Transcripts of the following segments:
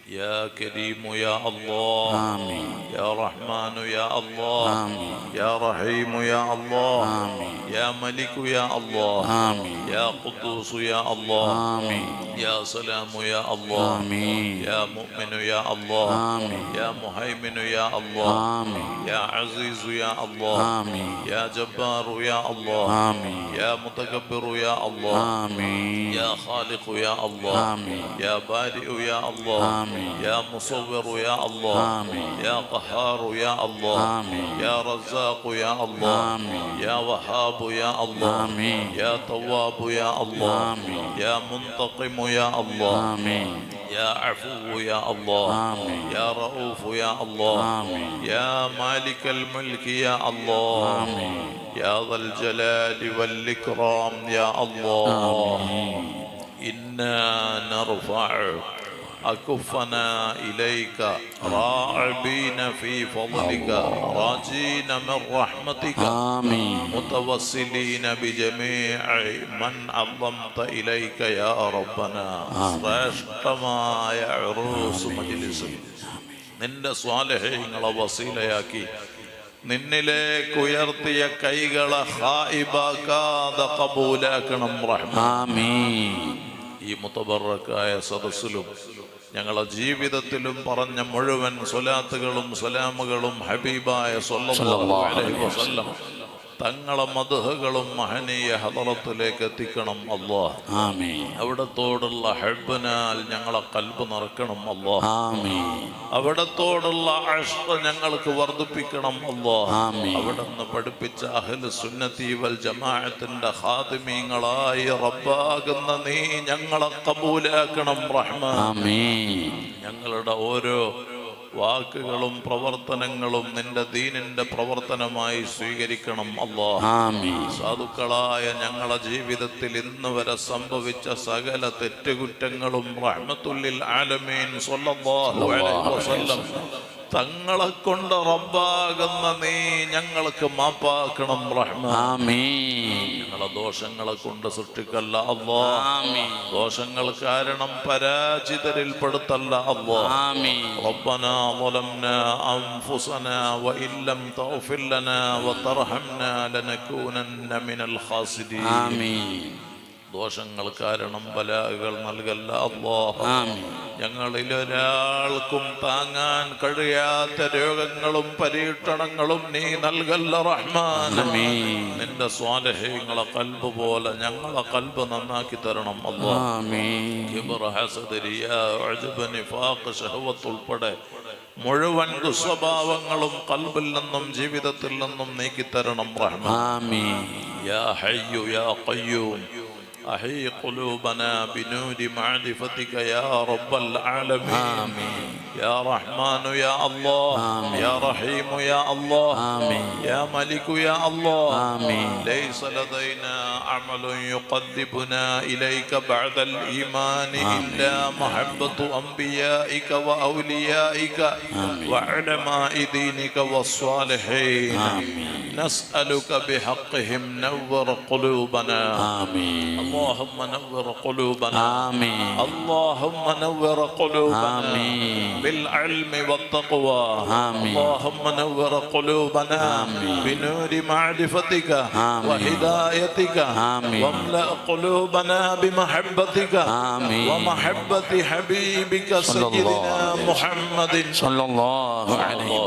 يا كريم يا الله آمين يا رحمن يا الله آمين يا رحيم يا الله آمين يا ملك يا الله آمين يا قدوس يا الله آمين يا سلام يا الله آمين يا مؤمن يا الله آمين يا مهيمن يا الله آمين يا عزيز يا الله آمين يا جبار يا الله آمين يا متكبر يا الله آمين يا خالق يا الله آمين يا بارئ يا الله آمين يا مصور يا الله آمين يا قهار يا الله آمين يا رزاق يا الله آمين يا وهاب يا الله آمين يا تواب يا الله آمين يا منتقم يا الله آمين يا عفو يا الله آمين يا رؤوف يا الله آمين يا مالك الملك يا الله آمين يا ذا الجلال والإكرام يا الله إنا نرفع أكفنا إليك راعبين في فضلك راجين من رحمتك آمين متوسلين بجميع من عظمت إليك يا ربنا ശ്രേഷ്ഠമായ ഉറൂസ് മജ്ലിസിൽ നിന്റെ സ്വാലിഹീങ്ങളെ വസീലയാക്കി നിന്നിലേക്ക് ഉയർത്തിയ കൈകളെ ഖായിബാക്കാതെ ഖബൂലാക്കണം റഹ്മാൻ. ആമീൻ. ഈ മുതബറക്കായ സദസ്സിലും ഞങ്ങളെ ജീവിതത്തിലും പറഞ്ഞ മുഴുവൻ സ്വലാത്തുകളും സലാമുകളും ഹബീബായ സ്വല്ലല്ലാഹു അലൈഹി വസല്ലം തങ്ങളെ മദ്ഹുകളും മഹനീയ ഹദറത്തിലേക്ക് എത്തിക്കണം അല്ലാഹ്. ആമീൻ. അവിടത്തോടുള്ള ഹബ്ബിനാൽ ഞങ്ങളെ ഖൽബ് നിറക്കണം അല്ലാഹ്. ആമീൻ. അവിടത്തോടുള്ള ഇഷ്ഖ് ഞങ്ങൾക്ക് വർദ്ധിപ്പിക്കണം അല്ലാഹ്. ആമീൻ. അവിടുന്ന് പഠിപ്പിച്ച അഹ്ലു സുന്നത്തി വൽ ജമാഅത്തിന്റെ ഖാദിമീങ്ങളായി റബ്ബാകുന്ന നീ ഞങ്ങളെ ഖബൂലാക്കണം റഹ്മാൻ. ആമീൻ. ഞങ്ങളുടെ ഓരോ വാക്കുകളും പ്രവർത്തനങ്ങളും നിന്റെ ദീനിന്റെ പ്രവർത്തനമായി സ്വീകരിക്കണം അല്ലാഹ്. ആമീൻ. സാധുക്കളായ ഞങ്ങളുടെ ജീവിതത്തിൽ ഇന്ന് വരെ സംഭവിച്ച സകല തെറ്റുകുറ്റങ്ങളും റഹ്മത്തുല്ലിൽ ആലമീൻ സ്വല്ലല്ലാഹു അലൈഹി വസല്ലം തങ്ങളെ കൊണ്ട് റബ്ബാകുന്ന നീ ഞങ്ങൾക്ക് മാപ്പാക്കണം റഹ്മാൻ. ആമീൻ. ഞങ്ങളെ ദോഷങ്ങളെ കൊണ്ട് സൃഷ്ടിക്കല്ല അല്ലാഹ്. ആമീൻ. ദോഷങ്ങൾ കാരണം പരാജിതരിൽ പെടുത്തല്ല അല്ലാഹ്. ആമീൻ. ربنا ظلمنا أنفسنا وإن لم تغفر لنا وترحمنا لنكونن من الخاسرين. ആമീൻ. ദോഷങ്ങൾ കാരണം ബലാകൾ നൽകല്ല അല്ലാഹ്. ആമീൻ. ഞങ്ങളിൽ ഒരാൾക്കും താങ്ങാൻ കഴിയാത്ത രോഗങ്ങളും പരീക്ഷണങ്ങളും നീ നൽകല്ല റഹ്മാൻ. ആമീൻ. നിന്റെ സ്വാലിഹീങ്ങളെ ഖൽബ് പോലെ ഞങ്ങളെ ഖൽബ് നന്നാക്കി തരണം അല്ലാഹ്. ആമീൻ. കിബ്ർ, ഹസദ്, റിയാ, ഉജ്ബ്, നിഫാഖ്, ശഹവത്ത് ഉൾപ്പെടെ മുഴുവൻ ദുസ്വഭാവങ്ങളും ഖൽബിൽ നിന്നും ജീവിതത്തിൽ നിന്നും നീക്കിത്തരണം റഹ്മാൻ. ആമീൻ. യാ ഹയ്യു യാ ഖയ്യൂം أحي قلوبنا بنور معرفتك يا رب العالمين. آمين. يا رحمن يا الله. آمين. يا رحيم يا الله. آمين. يا ملك يا الله. آمين. ليس لدينا عمل يقربنا إليك بعد الإيمان إلا محبة أنبيائك وأوليائك وعلماء دينك والصالحين. نسألك بحقهم نور قلوبنا. آمين. اللهم نور قلوبنا. آمين. اللهم نور قلوبنا آمين. بالعلم والتقوى. آمين. اللهم نور قلوبنا آمين. بنور معرفتك آمين. وهدايتك. آمين. واملأ قلوبنا بمحبتك آمين. ومحبة حبيبك سيدنا محمد صلى الله عليه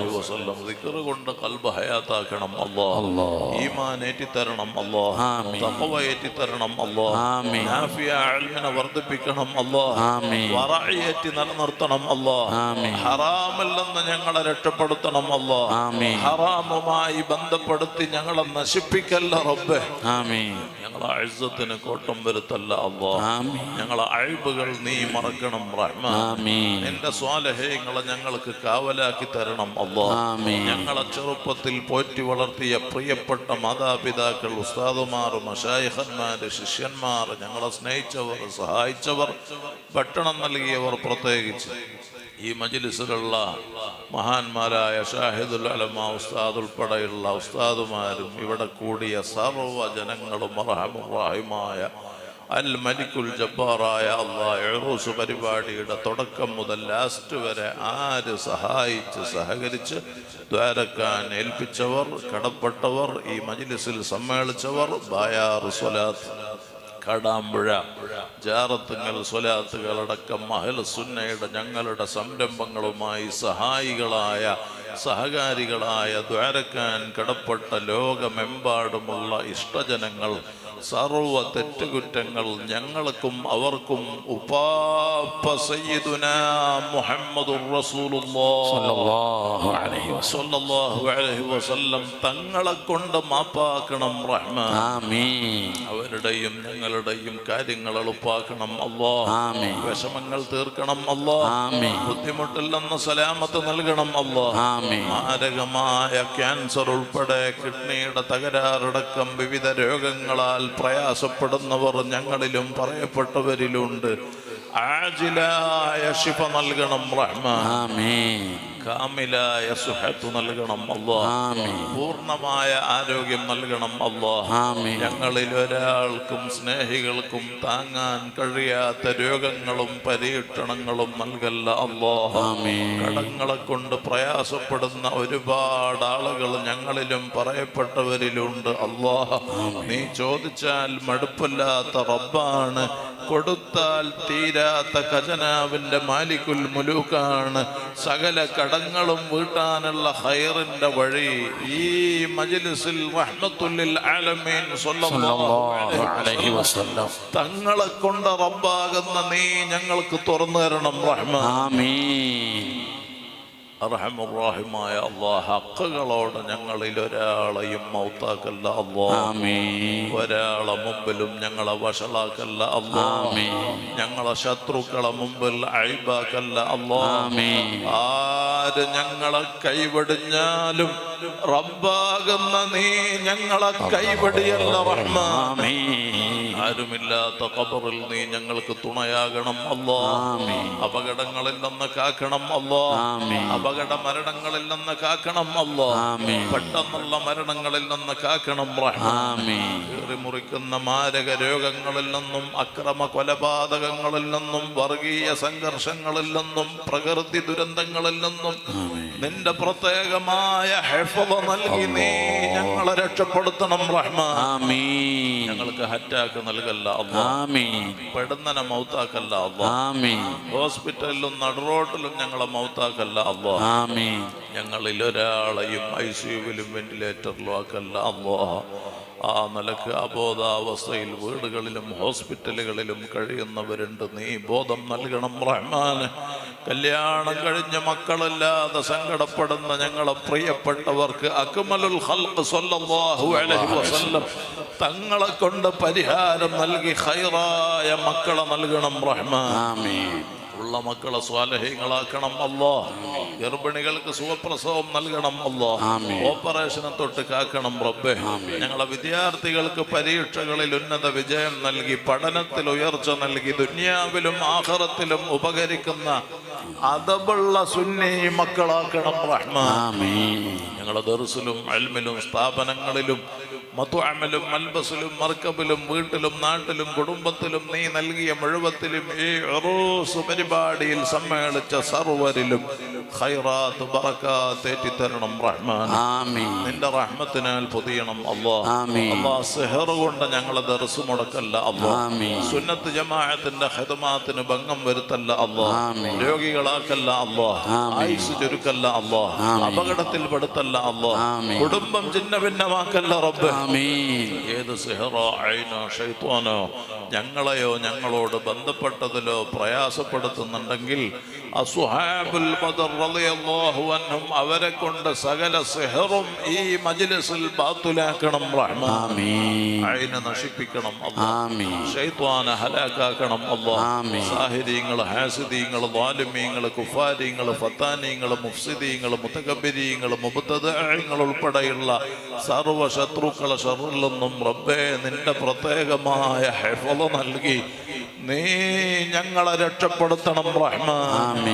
وسلم. ذكر കൊണ്ട് ഖൽബ് ഹയാത്താക്കണം അല്ലാഹ്. അല്ലാഹ്. ഈമാൻ ഏറ്റിത്തരണം അല്ലാഹ്. ആമീൻ. തഖ്വ ഏറ്റിത്തരണം അല്ലാഹ്. ആമീൻ. നാഫിയ ഇൽമിനെ വർദ്ധിപ്പിക്കണം അല്ലാഹ്. ആമീൻ. വറഇയത്തി നിലനിർത്തണം അല്ലാഹ്. ആമീൻ. ഹറാമിൽ നിന്ന് ഞങ്ങളെ രക്ഷപ്പെടുത്തണം അല്ലാഹ്. ആമീൻ. ഹറാമുമായി ബന്ധപ്പെടുത്തി ഞങ്ങളെ നശിപ്പിക്കല്ല റബ്ബേ. ആമീൻ. ഞങ്ങളെ ഇസ്സത്തിന് കോട്ടം വരുത്തല്ല അല്ലാഹ്. ആമീൻ. ഞങ്ങളെ അയ്ബുകൾ നീ മറക്കണം റഹ്മാൻ. ആമീൻ. നിന്റെ സ്വാലിഹീങ്ങളെ ഞങ്ങൾക്ക് കാവലാക്കി തരണം അല്ലാഹ്. ആമീൻ. ഞങ്ങളെ ചെറുപ്പത്തിൽ പോറ്റി വളർത്തിയ പ്രിയപ്പെട്ട മാതാപിതാക്കൾ, ഉസ്താദുമാർ, മശായിഖന്മാര്, ശിഷ്യന്മാർ, ഞങ്ങളെ സ്നേഹിച്ചവർ, സഹായിച്ചവർ, ഭക്ഷണം നൽകിയവർ, പ്രത്യേകിച്ച് ഈ മജ്ലിസിലുള്ള മഹാന്മാരായ ഷാഹിദുൽ അലമ ഉസ്താദ് ഉൾപ്പെടെയുള്ള ഉസ്താദുമാരും ഇവിടെ കൂടിയ സർവ്വ ജനങ്ങളും അർഹമുർ റഹീമായ അൽ മലിക്കുൽ ജബ്ബാറായ അല്ലാഹ് ഉറൂസ് പരിപാടിയുടെ തുടക്കം മുതൽ ലാസ്റ്റ് വരെ ആര് സഹായിച്ച് സഹകരിച്ച് ദ്വാരക്കാൻ ഏൽപ്പിച്ചവർ, കടപ്പെട്ടവർ, ഈ മജ്ലിസിൽ സമ്മേളിച്ചവർ, ബായാർ സ്വലാത്ത്, കടാമ്പുഴ, ജാറത്തുങ്ങൽ സ്വലാത്തുകളടക്കം അഹ്ലു സുന്നയുടെ ഞങ്ങളുടെ സംരംഭങ്ങളുമായി സഹായികളായ സഹകാരികളായ ദ്വാരക്കാൻ കടപ്പെട്ട ലോകമെമ്പാടുമുള്ള ഇഷ്ടജനങ്ങൾ, സർവ തെറ്റുകുറ്റങ്ങൾ ഞങ്ങൾക്കും അവർക്കും ഉപ്പാപ്പ സയ്യിദുനാ മുഹമ്മദുർ റസൂലുള്ളാഹി സ്വല്ലല്ലാഹു അലൈഹി വസല്ലം തങ്ങളെ കൊണ്ട് മാപ്പാക്കണം റഹ്മാൻ. ആമീൻ. അവരുടെയും ഞങ്ങളുടെയും കാര്യങ്ങൾ എളുപ്പാക്കണം അല്ലാഹ്. വിഷമങ്ങൾ തീർക്കണം അല്ലാഹ്. ബുദ്ധിമുട്ടിൽ നിന്ന് സലാമത്ത് നൽകണം അല്ലാഹ്. മാരകമായ ക്യാൻസർ ഉൾപ്പെടെ കിഡ്നിയുടെ തകരാറടക്കം വിവിധ രോഗങ്ങളാൽ പ്രയാസപ്പെടുന്നവർ ഞങ്ങളിലും പറയപ്പെട്ടവരിലുണ്ട്. ആജിലായ ശിഫ നൽകണം റഹ്മാൻ. കാമിലായ സുഹത്ത് നൽകണം അല്ലാഹ്. പൂർണ്ണമായ ആരോഗ്യം നൽകണം അല്ലാഹ്. ഞങ്ങളിൽ ഒരാൾക്കും സ്നേഹികൾക്കും താങ്ങാൻ കഴിയാത്ത രോഗങ്ങളും പരീക്ഷണങ്ങളും നൽകല്ല അല്ലാഹ്. കടങ്ങളെ കൊണ്ട് പ്രയാസപ്പെടുന്ന ഒരുപാട് ആളുകൾ ഞങ്ങളിലും പറയപ്പെട്ടവരിലുണ്ട് അല്ലാഹ്. നീ ചോദിച്ചാൽ മടുപ്പില്ലാത്ത റബ്ബാണ്, കൊടുത്താൽ തീരാത്ത ഖജനാവിന്റെ മാലിക്കുൽ മുലൂക്കാണ്. സകല കടങ്ങളും വീട്ടാനുള്ള ഖൈറിന്റെ വഴി ഈ മജ്ലിസിൽ റഹ്മത്തുൽ ആലമീൻ സ്വല്ലല്ലാഹു അലൈഹി വസല്ലം തങ്ങളെ കൊണ്ട് റബ്ബാകുന്ന നീ ഞങ്ങൾക്ക് തുറന്നു തരണം റഹ്മാൻ. ആമീൻ. അർഹമുർറഹീമായ അല്ലാഹ്, ഹഖുകളോട് ഞങ്ങളിൽ ഒരാളെയും മൗത്താക്കല്ല അല്ലാഹ്. ഒരാളെ മുമ്പിലും ഞങ്ങളെ വഷളാക്കല്ല അല്ലാഹ്. ഞങ്ങളെ ശത്രുക്കളെ മുമ്പിൽ അയ്ബാക്കല്ല അല്ലാഹ്. ആര് ഞങ്ങളെ കൈവടിഞ്ഞാലും റബ്ബാകുന്ന നീ ഞങ്ങളെ കൈവടിയല്ല റഹ്മാൻ. ആരുമില്ലാത്ത ഖബറിൽ നീ ഞങ്ങൾക്ക് തുണയാകണം അല്ലാഹ്. അപകടങ്ങളിൽ നിന്ന് കാക്കണം അല്ലാഹ്. അപകട മരണങ്ങളിൽ നിന്ന് കാക്കണം അല്ലാഹ്. പെട്ടെന്നുള്ള മരണങ്ങളിൽ നിന്ന് കാക്കണം റഹ്മാൻ. മുറിക്കുന്ന മാരക രോഗങ്ങളിൽ നിന്നും അക്രമ കൊലപാതകങ്ങളിൽ നിന്നും വർഗീയ സംഘർഷങ്ങളിൽ നിന്നും പ്രകൃതി ദുരന്തങ്ങളിൽ നിന്നും നിന്റെ പ്രത്യേകമായ ഹിഫ്ള് നൽകി നീ ഞങ്ങളെ രക്ഷപ്പെടുത്തണം റഹ്മാൻ. ഞങ്ങൾക്ക് അറ്റാക്ക് നൽകല്ല അല്ലാഹ്. പെടുന്നനെ മൗത്താക്കല്ല അല്ലാഹ്. ഹോസ്പിറ്റലിലും നടുറോട്ടിലും ഞങ്ങളെ മൗത്താക്കല്ല അല്ലാഹ്. ഞങ്ങളിൽ ഒരാളെയും ഐസിയുവിലും വെന്റിലേറ്ററിലും ആക്കല്ല അല്ലാഹ്. ആ നിലക്ക് അബോധാവസ്ഥയിൽ വീടുകളിലും ഹോസ്പിറ്റലുകളിലും കഴിയുന്നവരുണ്ട്. നീ ബോധം നൽകണം റഹ്മാൻ. കല്യാണം കഴിഞ്ഞ മക്കളില്ലാതെ സങ്കടപ്പെടുന്ന ഞങ്ങളെ പ്രിയപ്പെട്ടവർക്ക് അക്മലുൽ ഖൽഖ് സ്വല്ലല്ലാഹു അലൈഹി വസല്ലം തങ്ങളെ കൊണ്ട് പരിഹാരം നൽകി ഖൈറായ മക്കളെ നൽകണം റഹ്മാൻ. ഉള്ള മക്കളെ സ്വാലിഹീങ്ങളാക്കണം അല്ലാഹ്. ഗർഭിണികൾക്ക് സുഖപ്രസവം നൽകണം അല്ലാഹ്. ഓപ്പറേഷനെ തൊട്ട് കാക്കണം റബ്ബേ. ഞങ്ങളെ വിദ്യാർത്ഥികൾക്ക് പരീക്ഷകളിൽ ഉന്നത വിജയം നൽകി പഠനത്തിൽ ഉയർച്ച നൽകി ദുനിയാവിലും ആഖിറത്തിലും ഉപകരിക്കുന്ന അദബുള്ള സുന്നി മക്കളാക്കണം റഹ്മാൻ. ഞങ്ങളെ ദർസിലും ഇൽമിലും സ്ഥാപനങ്ങളിലും മത്അമിലും മൽബസിലും മർക്കബിലും വീട്ടിലും നാട്ടിലും കുടുംബത്തിലും നീ നൽകിയ മുഴുവത്തിലും ഈ ഉറൂസ് പരിപാടിയിൽ സമ്മേളിച്ച സർവരിലും ഖൈറാത്ത് ബറകാത്ത് ഏറ്റിത്തരണം റഹ്മാൻ. നിന്റെ റഹ്മത്തിനാൽ പൊതിയണം അല്ലാഹ്. അല്ലാഹ് സിഹർ കൊണ്ട് ഞങ്ങളെ ദർസ് മുടക്കല്ല അല്ലാഹ്. സുന്നത്ത് ജമാഅത്തിന്റെ ഖിദ്മാത്തിന് ഭംഗം വരുത്തല്ല അല്ലാഹ്. രോഗികളാക്കല്ല അല്ലാഹ്. ആയുസ് ചുരുക്കല്ല അല്ലാഹ്. അപകടത്തിൽ പെടുത്തല്ല അല്ലാഹ്. കുടുംബം ജിന്ന ഭിന്നമാക്കല്ല റബ്ബേ. ഏത് സിഹറോ ഐനോ ശൈത്വാനോ ഞങ്ങളെയോ ഞങ്ങളോട് ബന്ധപ്പെട്ടതിലോ പ്രയാസപ്പെടുത്തുന്നുണ്ടെങ്കിൽ അസ്ഹാബുൽ ബദർ റളിയല്ലാഹു അൻഹും അവരെ കൊണ്ട് സകല സിഹറും ഈ മജ്ലിസിൽ ബാത്തുലാക്കണം റഹ്മാൻ. ഐന നശിപ്പിക്കണം അല്ലാഹ്. ശൈത്വാനെ ഹലാക്കാക്കണം അല്ലാഹ്. സാഹിരീങ്ങൾ, ഹാസിദീങ്ങൾ, ളാലിമീങ്ങൾ, കുഫാരീങ്ങൾ, ഫത്താനീങ്ങൾ, മുഫ്സിദീങ്ങൾ, മുതകബ്ബിരീങ്ങൾ, മുബ്തദഈങ്ങൾ ഉൾപ്പെടെയുള്ള സർവ്വ ശത്രുക്കളെ ഷർറിൽ നിന്നും റബ്ബേ നിന്റെ പ്രത്യേകമായ ഹിഫ്ള് നൽകി നീ ഞങ്ങളെ രക്ഷപ്പെടുത്തണം റഹ്മാൻ.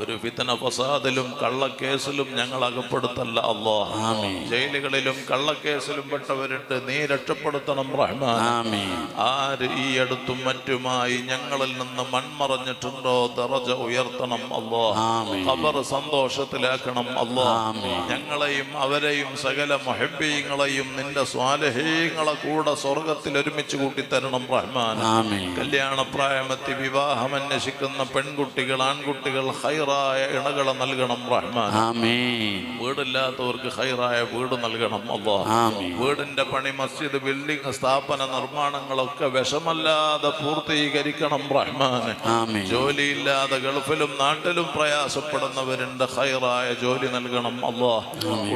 ഒരു ഫിത്ന ഫസാദിലും കള്ളക്കേസിലും ഞങ്ങൾ അകപ്പെടുത്തല്ല അല്ലാഹ്. ആമീൻ. ജയിലുകളിലും കള്ളക്കേസിലും പെട്ടവരുണ്ട്, നീ രക്ഷപ്പെടുത്തണം റഹ്മാൻ. ആമീൻ. ആര് ഈ അടുത്തും മറ്റുമായി ഞങ്ങളിൽ നിന്ന് മൺമറഞ്ഞിട്ടുണ്ടോ ദറജ ഉയർത്തണം അല്ലാഹ്. ആമീൻ. ഖബർ സന്തോഷത്തിലാക്കണം അല്ലാഹ്. ആമീൻ. ഞങ്ങളെയും അവരെയും സകല മുഹബ്ബീങ്ങളെയും നിന്റെ സ്വാലിഹീങ്ങളെ കൂടെ സ്വർഗത്തിൽ ഒരുമിച്ച് കൂട്ടിത്തരണം റഹ്മാൻ. ആമീൻ. കല്യാണപ്രായമെത്തി വിവാഹം അന്വേഷിക്കുന്ന പെൺകുട്ടികൾ ആൺകുട്ടികൾ ഹൈറായ ഇണകളെ നൽകണം റഹ്മാൻ. ആമീൻ. വീടില്ലാത്തവർക്ക് ഹൈറായ വീട് നൽകണം അല്ലാഹ്. ആമീൻ. വീടിന്റെ പണി, മസ്ജിദ്, ബിൽഡിംഗ്, സ്ഥാപന നിർമ്മാണങ്ങളൊക്കെ വിഷമല്ലാതെ പൂർത്തീകരിക്കണം റഹ്മാൻ. ആമീൻ. ജോലിയില്ലാതെ ഗൾഫിലും നാട്ടിലും പ്രയാസപ്പെടുന്നവരുണ്ട്, ഹൈറായ ജോലി നൽകണം അല്ലാഹ്.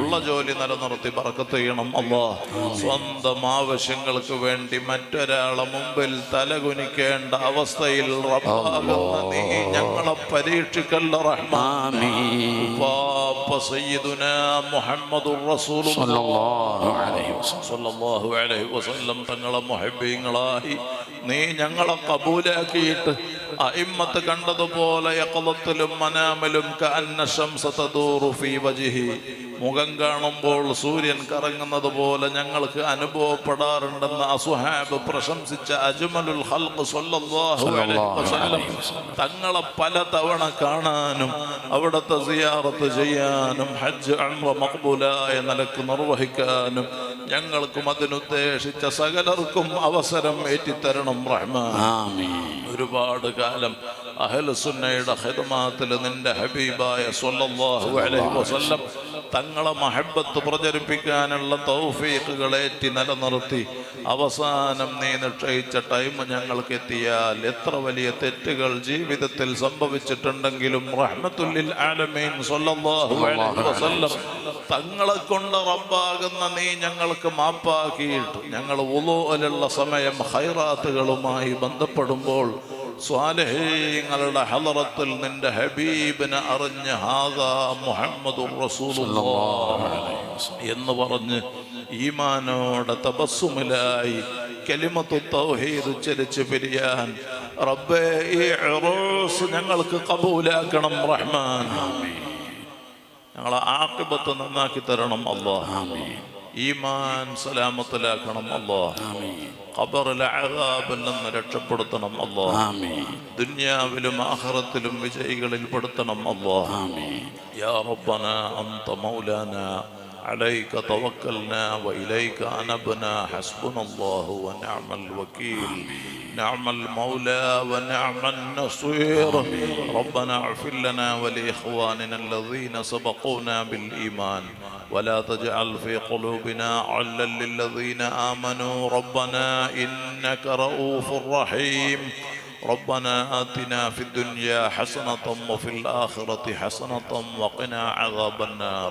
ഉള്ള ജോലി നിലനിർത്തി ബർക്കത്ത് ചെയ്യണം അല്ലാഹ്. സ്വന്തം ആവശ്യങ്ങൾക്ക് വേണ്ടി മറ്റൊരാളെ മുമ്പിൽ തലകുനിക്കേണ്ട അവസ്ഥയിൽ റബ്ബാകുന്ന നീ ഞങ്ങളെ പരീക്ഷിക്കല്ല റഹ്മാൻ. ഉപ്പാപ്പ സയ്യിദുനാ മുഹമ്മദുർ റസൂലുള്ളാഹി സ്വല്ലല്ലാഹു അലൈഹി വസല്ലം തങ്ങളെ മുഹബ്ബീങ്ങളായി നീ ഞങ്ങളെ കബൂലാക്കിയിട്ട് അഇമ്മത്ത് കണ്ടതുപോലെ യഖളത്തിലും മനാമിലും കഅന്ന ശംസ തദൂറു ഫീ വജ്ഹി, മുഖം കാണുമ്പോൾ സൂര്യൻ കറങ്ങുന്നത് പോലെ ഞങ്ങൾക്ക് അനുഭവപ്പെടാറുണ്ടെന്ന് അസ്ഹാബ് പ്രശംസിച്ച അജ്മലുൽ ഖൽഖ് സ്വല്ലല്ലാഹു അലൈഹി വസല്ലം തങ്ങളെ പല തവണ കാണാനും അവിടുത്തെ സിയാറത്ത് ചെയ്യാനും ഹജ്ജ് ഉംറ മഖ്ബൂലായ നിലക്ക് നിർവഹിക്കാനും ഞങ്ങൾക്കും അതിനുദ്ദേശിച്ച സകലർക്കും അവസരം ഏറ്റിത്തരണം റഹ്മാൻ. ആമീൻ. ഒരുപാട് കാലം അഹ്ലുസുന്നയുടെ ഖിദ്മത്തിൽ നിന്റെ ഹബീബായ സ്വല്ലല്ലാഹു അലൈഹി വസല്ലം തങ്ങളെ മഹബ്ബത്ത് പ്രചരിപ്പിക്കാനുള്ള തൗഫീഖുകൾ ഏറ്റി നിലനിർത്തി അവസാനം നീ നിശ്ചയിച്ച ടൈം ഞങ്ങൾക്ക് എത്തിയാൽ എത്ര വലിയ തെറ്റുകൾ ജീവിതത്തിൽ സംഭവിച്ചിട്ടുണ്ടെങ്കിലും റഹ്മത്തുല്ലിൽ ആലമീൻ സ്വല്ലല്ലാഹു അലൈഹി വസല്ലം തങ്ങളെ കൊണ്ട് റബ്ബാകുന്ന നീ ഞങ്ങൾക്ക് മാപ്പാക്കിയിട്ട് ഞങ്ങൾ വുളൂഅലുള്ള സമയം ഖൈറാത്തുകളുമായി ബന്ധപ്പെടുമ്പോൾ സ്വാലിഹീങ്ങളുടെ ഹളറത്തിൽ നിന്റെ ഹബീബിനെ അറിഞ്ഞ് ഹാദാ മുഹമ്മദുർ റസൂലുള്ളാഹ് എന്ന് പറഞ്ഞ് ഈമാനോടെ തബസ്സുമിലായി കലിമത്തു തൗഹീദ് ഉച്ചരിച്ച് പിരിയാൻ റബ്ബേ ഈ ഉറൂസ് ഞങ്ങൾക്ക് ഖബൂലാക്കണം റഹ്മാൻ. ഞങ്ങളെ ആഖിബത്ത് നന്നാക്കി തരണം അല്ലാഹ്. ഈമാൻ സലാമത്തിലാക്കണം അല്ലാഹ്. ഖബറിലെ അദാബിൽ നിന്ന് രക്ഷപ്പെടുത്തണം അല്ലാഹ്. ദുനിയാവിലും ആഖിറത്തിലും വിജയികളിൽ പെടുത്തണം അല്ലാഹ്. യാ റബ്ബനാ അൻത മൗലാനാ عليك توكلنا وإليك أنبنا حسبنا الله ونعم الوكيل نعم المولى ونعم النصير ربنا اغفر لنا ولإخواننا الذين سبقونا بالإيمان ولا تجعل في قلوبنا غلا للذين آمنوا ربنا إنك رؤوف رحيم ربنا آتنا في الدنيا حسنة وفي الآخرة حسنة وقنا عذاب النار